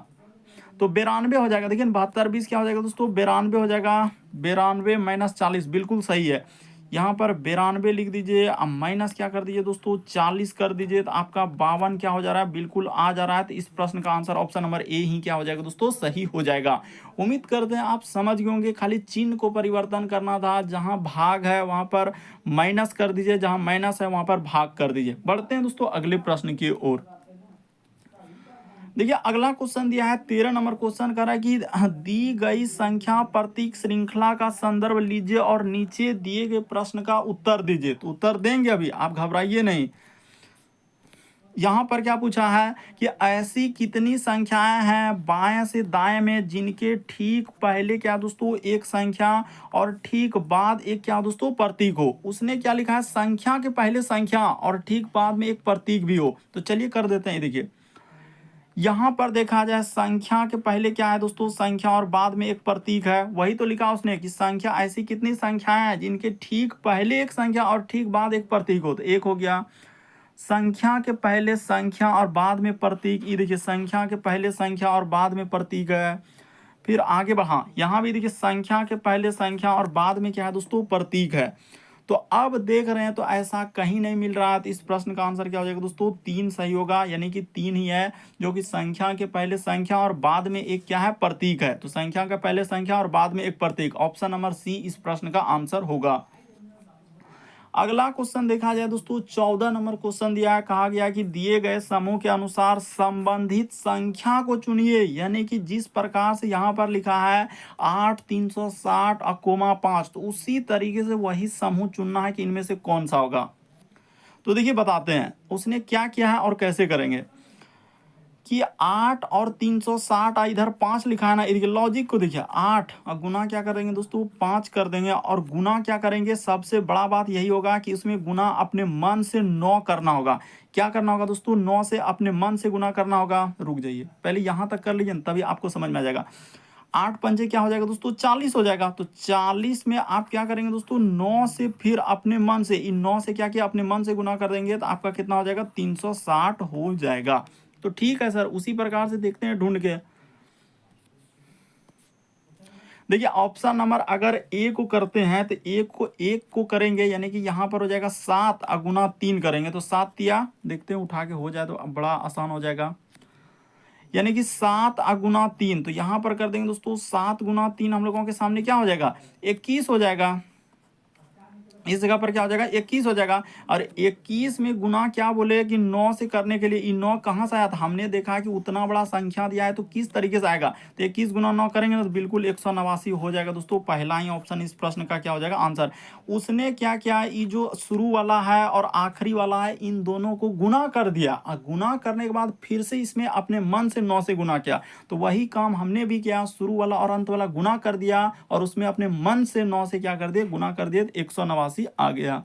तो 92 हो जाएगा। देखिए 72 20 क्या हो जाएगा दोस्तों 92 हो जाएगा, 92 माइनस 40 बिल्कुल सही है। यहाँ पर 92 लिख दीजिए, अब माइनस क्या कर दीजिए दोस्तों 40 कर दीजिए, तो आपका 52 क्या हो जा रहा है बिल्कुल आ जा रहा है। तो इस प्रश्न का आंसर ऑप्शन नंबर ए ही क्या हो जाएगा दोस्तों सही हो जाएगा। उम्मीद करते हैं आप समझ गए होंगे, खाली चिन्ह को परिवर्तन करना था, जहां भाग है वहां पर माइनस कर दीजिए, जहां माइनस है वहां पर भाग कर दीजिए। बढ़ते हैं दोस्तों अगले प्रश्न की ओर। देखिए अगला क्वेश्चन दिया है 13 नंबर क्वेश्चन कर रहा है कि दी गई संख्या प्रतीक श्रृंखला का संदर्भ लीजिए और नीचे दिए गए प्रश्न का उत्तर दीजिए। तो उत्तर देंगे अभी, आप घबराइए नहीं। यहाँ पर क्या पूछा है कि ऐसी कितनी संख्याएं हैं बाएं से दाएं में जिनके ठीक पहले क्या दोस्तों एक संख्या और ठीक बाद एक क्या दोस्तों प्रतीक हो। उसने क्या लिखा है संख्या के पहले संख्या और ठीक बाद में एक प्रतीक भी हो। तो चलिए कर देते हैं, देखिए यहां पर देखा जाए संख्या के पहले क्या है दोस्तों संख्या और बाद में एक प्रतीक है, वही तो लिखा उसने कि संख्या ऐसी कितनी संख्याएं हैं जिनके ठीक पहले एक संख्या और ठीक बाद एक प्रतीक हो। तो एक हो गया संख्या के पहले संख्या और बाद में प्रतीक, ये देखिए संख्या के पहले संख्या और बाद में प्रतीक है। फिर आगे बढ़ा, यहाँ भी देखिए संख्या के पहले संख्या और बाद में क्या है दोस्तों प्रतीक है। तो अब देख रहे हैं तो ऐसा कहीं नहीं मिल रहा है। तो इस प्रश्न का आंसर क्या हो जाएगा दोस्तों 3 सही होगा, यानी कि 3 ही है, जो कि संख्या के पहले संख्या और बाद में एक क्या है प्रतीक है। तो संख्या के पहले संख्या और बाद में एक प्रतीक, ऑप्शन नंबर सी इस प्रश्न का आंसर होगा। अगला क्वेश्चन देखा जाए दोस्तों 14 नंबर क्वेश्चन दिया है, कहा गया कि दिए गए समूह के अनुसार संबंधित संख्या को चुनिए, यानी कि जिस प्रकार से यहाँ पर लिखा है 8 360 अकोमा 5, तो उसी तरीके से वही समूह चुनना है कि इनमें से कौन सा होगा। तो देखिए बताते हैं उसने क्या किया है और कैसे करेंगे कि 8 और 360 इधर 5 लिखा है ना, इधर लॉजिक को देखिए 8 और गुना क्या करेंगे दोस्तों 5 कर देंगे, और गुना क्या करेंगे सबसे बड़ा बात यही होगा कि उसमें गुना अपने मन से 9 करना होगा। क्या करना होगा दोस्तों 9 से अपने मन से गुना करना होगा। रुक जाइए पहले यहाँ तक कर लीजिए तभी आपको समझ में आ जाएगा। 8 पंजे क्या हो जाएगा दोस्तों 40 हो जाएगा। तो 40 में आप क्या करेंगे दोस्तों 9 से फिर अपने मन से, इन 9 से क्या किया अपने मन से गुना कर देंगे, तो आपका कितना हो जाएगा 360 हो जाएगा। तो ठीक है सर, उसी प्रकार से देखते हैं ढूंढ के। देखिए ऑप्शन नंबर अगर ए को करते हैं तो एक को करेंगे, यानी कि यहाँ पर हो जाएगा 7 गुना 3 करेंगे तो 7 तिया, देखते हैं उठा के हो जाए तो अब बड़ा आसान हो जाएगा। यानी कि 7 गुना 3, तो यहाँ पर कर देंगे दोस्तों 7 गुना 3 हम लोगों के सामने क्या हो जाएगा 21 हो जाएगा। इस जगह पर क्या हो जाएगा 21 हो जाएगा। और 21 में गुना क्या बोले कि 9 से करने के लिए, ये 9 कहाँ से आया था, हमने देखा कि उतना बड़ा संख्या दिया है तो किस तरीके से आएगा, तो 21 गुना 9 करेंगे ना तो बिल्कुल 189 हो जाएगा दोस्तों। पहला ही ऑप्शन इस प्रश्न का क्या हो जाएगा आंसर। उसने क्या किया, ये जो शुरू वाला है और आखिरी वाला है इन दोनों को गुना कर दिया, और गुना करने के बाद फिर से इसमें अपने मन से 9 से गुना किया, तो वही काम हमने भी किया, शुरू वाला और अंत वाला गुना कर दिया और उसमें अपने मन से 9 से क्या कर दिया गुना कर दिया, 189 आ गया।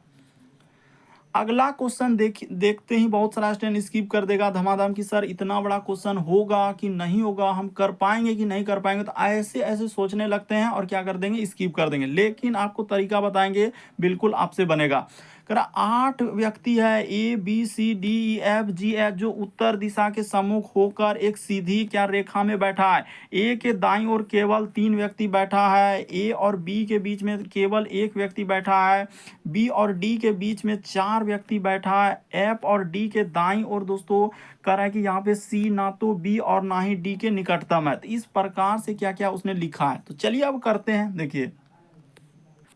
अगला क्वेश्चन देखते ही बहुत सारा स्टूडेंट स्किप कर देगा धमाधम की सर इतना बड़ा क्वेश्चन होगा कि नहीं होगा, हम कर पाएंगे कि नहीं कर पाएंगे, तो ऐसे ऐसे सोचने लगते हैं और क्या कर देंगे स्किप कर देंगे। लेकिन आपको तरीका बताएंगे, बिल्कुल आपसे बनेगा। कह रहा 8 व्यक्ति है ABCDEFGH जो उत्तर दिशा के सम्मुख होकर एक सीधी क्या रेखा में बैठा है। ए के दाईं ओर केवल 3 व्यक्ति बैठा है, ए और बी के बीच में केवल 1 व्यक्ति बैठा है, बी और डी के बीच में 4 व्यक्ति बैठा है, एफ और डी के दाईं ओर दोस्तों कह रहा है कि यहाँ पे सी ना तो बी और ना ही डी के निकटतम है। तो इस प्रकार से क्या क्या उसने लिखा है, तो चलिए अब करते हैं। देखिए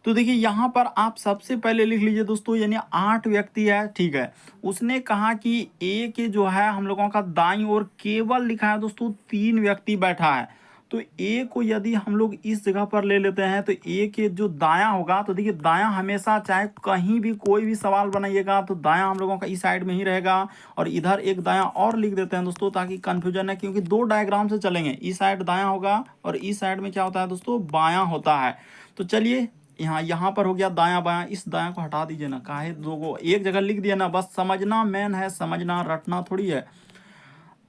तो देखिए यहाँ पर आप सबसे पहले लिख लीजिए दोस्तों, यानी 8 व्यक्ति है, ठीक है। उसने कहा कि ए के जो है हम लोगों का दाईं ओर केवल लिखा है दोस्तों 3 व्यक्ति बैठा है, तो ए को यदि हम लोग इस जगह पर ले लेते हैं तो ए के जो दायां होगा, तो देखिए दायां हमेशा चाहे कहीं भी कोई भी सवाल बनाइएगा तो दायां हम लोगों का इस साइड में ही रहेगा, और इधर एक दायां और लिख देते हैं दोस्तों ताकि कंफ्यूजन है, क्योंकि 2 डायग्राम से चलेंगे, इस साइड दायां होगा और इस साइड में क्या होता है दोस्तों बायां होता है। तो चलिए यहाँ पर हो गया दायां बायां, इस दायां को हटा दीजिए ना, काहे दो को एक जगह लिख दिया ना, बस समझना मेन है, समझना रटना थोड़ी है।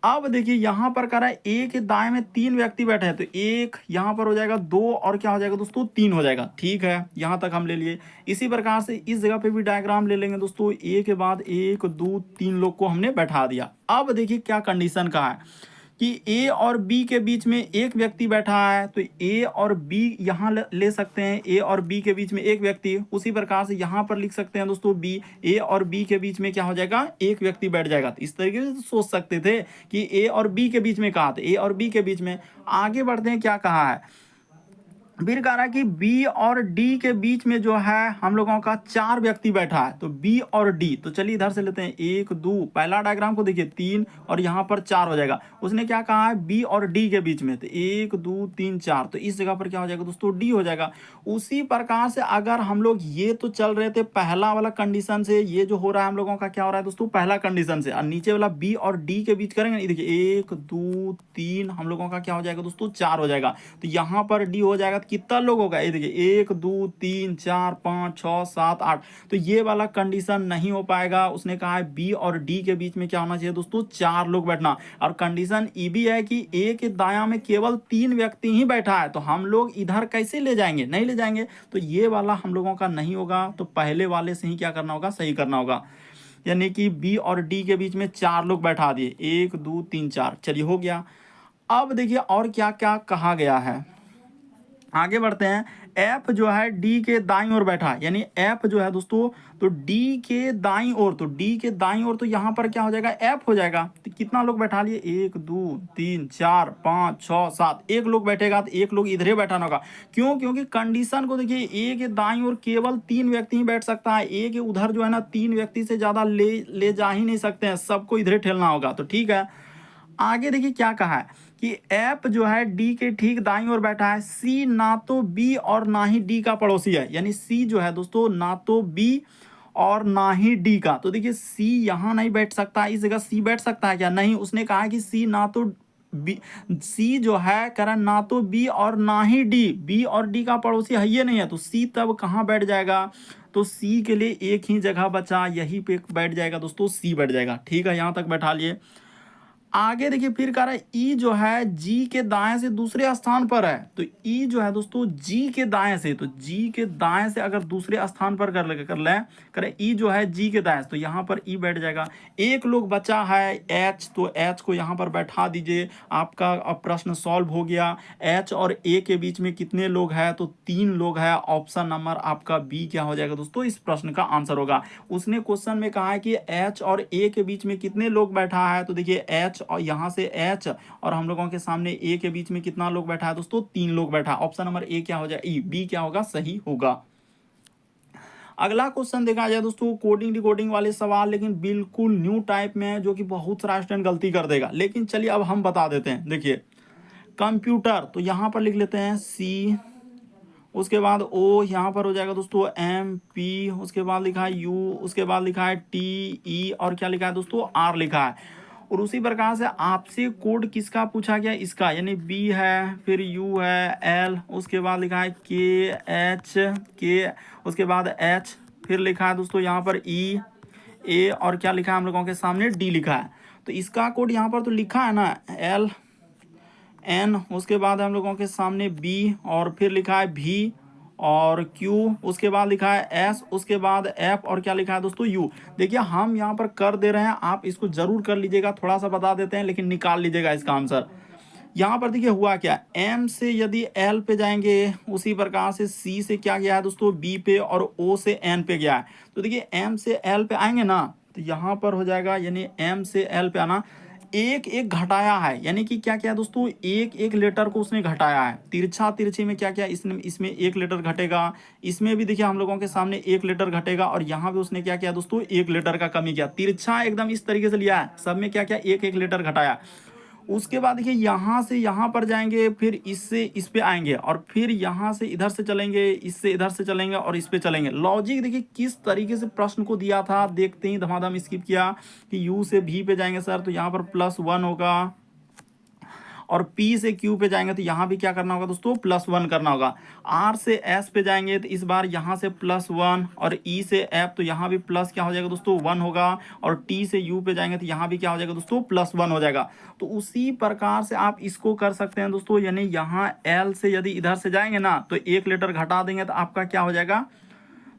अब देखिए यहाँ पर कह रहा है ए के दाएं में 3 व्यक्ति बैठे हैं, तो एक यहाँ पर हो जाएगा 2 और क्या हो जाएगा दोस्तों 3 हो जाएगा, ठीक है यहाँ तक हम ले लिए। इसी प्रकार से इस जगह पे भी डायग्राम ले लेंगे दोस्तों, ए के बाद 1 2 3 लोग को हमने बैठा दिया। अब देखिए क्या कंडीशन का है कि ए और बी के बीच में एक व्यक्ति बैठा है, तो ए और बी यहाँ ले सकते हैं, ए और बी के बीच में एक व्यक्ति, उसी प्रकार से यहाँ पर लिख सकते हैं दोस्तों बी, ए और बी के बीच में क्या हो जाएगा एक व्यक्ति बैठ जाएगा। तो इस तरीके से सोच सकते थे कि ए और बी के बीच में कहा था, ए और बी के बीच में। आगे बढ़ते हैं, क्या कहा है, फिर कह रहा है कि बी और डी के बीच में जो है हम लोगों का 4 व्यक्ति बैठा है, तो बी और डी, तो चलिए इधर से लेते हैं 1 2, पहला डायग्राम को देखिए 3 और यहाँ पर 4 हो जाएगा। उसने क्या कहा है बी और डी के बीच में, तो 1 2 3 4, तो इस जगह पर क्या हो जाएगा दोस्तों डी हो जाएगा। उसी प्रकार से अगर हम लोग ये तो चल रहे थे पहला वाला कंडीशन से, ये जो हो रहा है हम लोगों का क्या हो रहा है दोस्तों पहला कंडीशन से, और नीचे वाला बी और डी के बीच करेंगे, देखिए 1 2 3 हम लोगों का क्या हो जाएगा दोस्तों 4 हो जाएगा, तो यहाँ पर डी हो जाएगा। कितना लोग होगा ये देखिए 1 2 3 4 5 6 7 8, तो ये वाला कंडीशन नहीं हो पाएगा। उसने कहा है बी और डी के बीच में क्या होना चाहिए दोस्तों 4 लोग बैठना, और कंडीशन ये भी है कि ए के दायां में केवल 3 व्यक्ति ही बैठा है, तो हम लोग इधर कैसे ले जाएंगे, नहीं ले जाएंगे, तो ये वाला हम लोगों का नहीं होगा, तो पहले वाले से ही क्या करना होगा सही करना होगा। यानी कि बी और डी के बीच में 4 लोग बैठा दिए, 1 2 3 4, चलिए हो गया। अब देखिए और क्या क्या कहा गया है, आगे बढ़ते हैं। एफ जो है डी के दाईं ओर बैठा है, यानी एफ जो है दोस्तों तो डी के दाईं ओर, तो डी के दाईं ओर तो यहाँ पर क्या हो जाएगा एफ हो जाएगा। तो कितना लोग बैठा लिए 1 2 3 4 5 6 7, एक लोग बैठेगा तो एक लोग इधरे बैठाना होगा। क्यों, क्योंकि कंडीशन को देखिए ए के दाईं ओर केवल 3 व्यक्ति ही बैठ सकता है, ए के उधर जो है ना 3 व्यक्ति से ज्यादा ले जा ही नहीं सकते हैं, सबको इधरे ठेलना होगा, तो ठीक है। आगे देखिए क्या कहा है कि एफ जो है डी के ठीक दाईं ओर बैठा है, सी ना तो बी और ना ही डी का पड़ोसी है, यानी सी जो है दोस्तों ना तो बी और ना ही डी का। तो देखिए सी यहाँ नहीं बैठ सकता, इस जगह सी बैठ सकता है क्या, नहीं। उसने कहा कि सी ना तो बी, सी जो है कह रहा ना तो बी और ना ही डी, बी और डी का पड़ोसी है ये नहीं है, तो सी तब कहाँ बैठ जाएगा, तो सी के लिए एक ही जगह बचा, यहीं पे बैठ जाएगा दोस्तों, सी बैठ जाएगा, ठीक है यहाँ तक बैठा लिए। आगे देखिए फिर कह रहा है ई जो है जी के दाएं से दूसरे स्थान पर है, तो ई जो है दोस्तों जी के दाएं से, तो जी के दाएं से अगर दूसरे स्थान पर कर ले करें ई जो है जी के दाएं से, तो यहाँ पर ई बैठ जाएगा। एक लोग बचा है एच, तो एच को यहाँ पर बैठा दीजिए, आपका अब प्रश्न सॉल्व हो गया। एच और ए के बीच में कितने लोग हैं, तो 3 लोग हैं। ऑप्शन नंबर आपका बी क्या हो जाएगा दोस्तों, इस प्रश्न का आंसर होगा। उसने क्वेश्चन में कहा है कि एच और ए के बीच में कितने लोग बैठा है, तो देखिए एच और यहाँ से एच और हम लोगों के सामने ए के बीच में कितना लोग बैठा है दोस्तों, 3 लोग बैठा है। ऑप्शन नंबर ए क्या हो जाए, ई, बी क्या होगा, सही होगा। अगला क्वेश्चन देखा जाए दोस्तों कोडिंग डिकोडिंग वाले सवाल, लेकिन बिल्कुल न्यू टाइप में है, जो कि बहुत सारा स्टूडेंट गलती कर देगा, लेकिन चलिए अब हम बता देते हैं। देखिए कंप्यूटर, तो यहाँ पर लिख लेते हैं सी, उसके बाद ओ यहाँ पर हो जाएगा दोस्तों एम पी, उसके बाद लिखा है यू, उसके बाद लिखा है टी ई, और क्या लिखा है दोस्तों, आर लिखा है। और उसी प्रकार से आपसे कोड किसका पूछा गया, इसका, यानी बी है, फिर यू है, एल, उसके बाद लिखा है के एच के, उसके बाद एच, फिर लिखा है दोस्तों यहाँ पर ई ए, और क्या लिखा है हम लोगों के सामने, डी लिखा है। तो इसका कोड यहाँ पर तो लिखा है ना एल एन, उसके बाद हम लोगों के सामने बी, और फिर लिखा है भी और क्यू, उसके बाद लिखा है एस, उसके बाद एफ, और क्या लिखा है दोस्तों, यू। देखिए हम यहाँ पर कर दे रहे हैं, आप इसको जरूर कर लीजिएगा, थोड़ा सा बता देते हैं लेकिन निकाल लीजिएगा इसका आंसर। यहाँ पर देखिए हुआ क्या, एम से यदि एल पे जाएंगे, उसी प्रकार से सी से क्या गया है दोस्तों, बी पे, और ओ से एन पे गया है। तो देखिए एम से एल पे आएंगे ना, तो यहाँ पर हो जाएगा, यानी एम से एल पे आना, एक एक घटाया है, यानी कि क्या किया दोस्तों, एक एक लेटर को उसने घटाया है। तिरछा तिरछे में क्या किया, इसमें एक लेटर घटेगा, इसमें भी देखिए हम लोगों के सामने एक लेटर घटेगा, और यहाँ पे उसने क्या किया दोस्तों, एक लेटर का कमी किया। तिरछा एकदम इस तरीके से लिया है, सब में क्या किया, एक एक लेटर घटाया। उसके बाद देखिए यहाँ से यहाँ पर जाएंगे, फिर इससे इस पे आएंगे, और फिर यहाँ से इधर से चलेंगे, इससे इधर से चलेंगे, और इस पे चलेंगे। लॉजिक देखिए किस तरीके से प्रश्न को दिया था, देखते ही धमाधम स्किप किया कि यू से भी पे जाएंगे सर, तो यहाँ पर +1 होगा, और P से Q पे जाएंगे तो यहाँ भी क्या करना होगा दोस्तों, +1 करना होगा। R से S पे जाएंगे तो इस बार यहाँ से +1, और E से F तो यहाँ भी प्लस क्या हो जाएगा दोस्तों, 1 होगा, और T से U पे जाएंगे तो यहाँ भी क्या हो जाएगा दोस्तों, +1 हो जाएगा। तो उसी प्रकार से आप इसको कर सकते हैं दोस्तों, यानी यहाँ L से यदि इधर से जाएंगे ना, तो एक लेटर घटा देंगे तो आपका क्या हो जाएगा,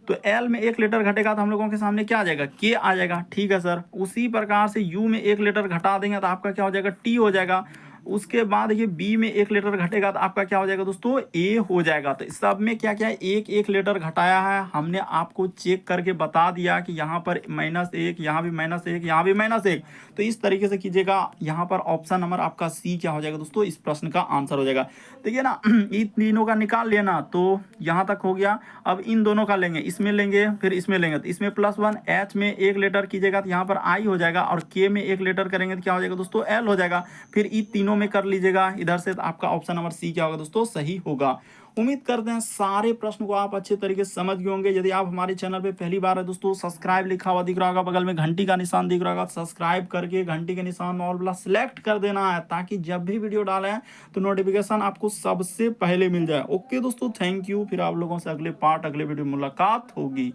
तो एल में एक लेटर घटेगा तो हम लोगों के सामने क्या आ जाएगा, के आ जाएगा। ठीक है सर, उसी प्रकार से यू में एक लेटर घटा देंगे तो आपका क्या हो जाएगा, टी हो जाएगा। उसके बाद ये बी में एक लेटर घटेगा तो आपका क्या हो जाएगा दोस्तों, ए हो जाएगा। तो सब में क्या क्या है, एक एक लेटर घटाया है, हमने आपको चेक करके बता दिया कि यहाँ पर -1, यहाँ भी -1, यहाँ भी -1। तो इस तरीके से कीजिएगा। यहाँ पर ऑप्शन नंबर आपका सी क्या हो जाएगा दोस्तों, इस प्रश्न का आंसर हो जाएगा। देखिए ना इन तीनों का निकाल लिया ना, तो यहाँ तक हो गया। अब इन दोनों का लेंगे, इसमें लेंगे फिर इसमें लेंगे, तो इसमें +1, एच में एक लेटर कीजिएगा तो यहाँ पर आई हो जाएगा, और के में एक लेटर करेंगे तो क्या हो जाएगा दोस्तों, एल हो जाएगा। फिर इन तीनों में कर लीजिएगा इधर से, तो आपका ऑप्शन नंबर सी क्या होगा दोस्तों, सही होगा। उम्मीद करते हैं सारे प्रश्न को आप अच्छे तरीके से समझ गए होंगे। यदि आप हमारे चैनल पे पहली बार है दोस्तों, सब्सक्राइब लिखा हुआ दिख रहा होगा, बगल में घंटी का निशान दिख रहा होगा, सब्सक्राइब करके घंटी के निशान में ऑल वाला सिलेक्ट कर देना है, ताकि जब भी वीडियो डालें तो नोटिफिकेशन आपको सबसे पहले मिल जाए। ओके दोस्तों, थैंक यू। फिर आप लोगों से अगले वीडियो में मुलाकात होगी।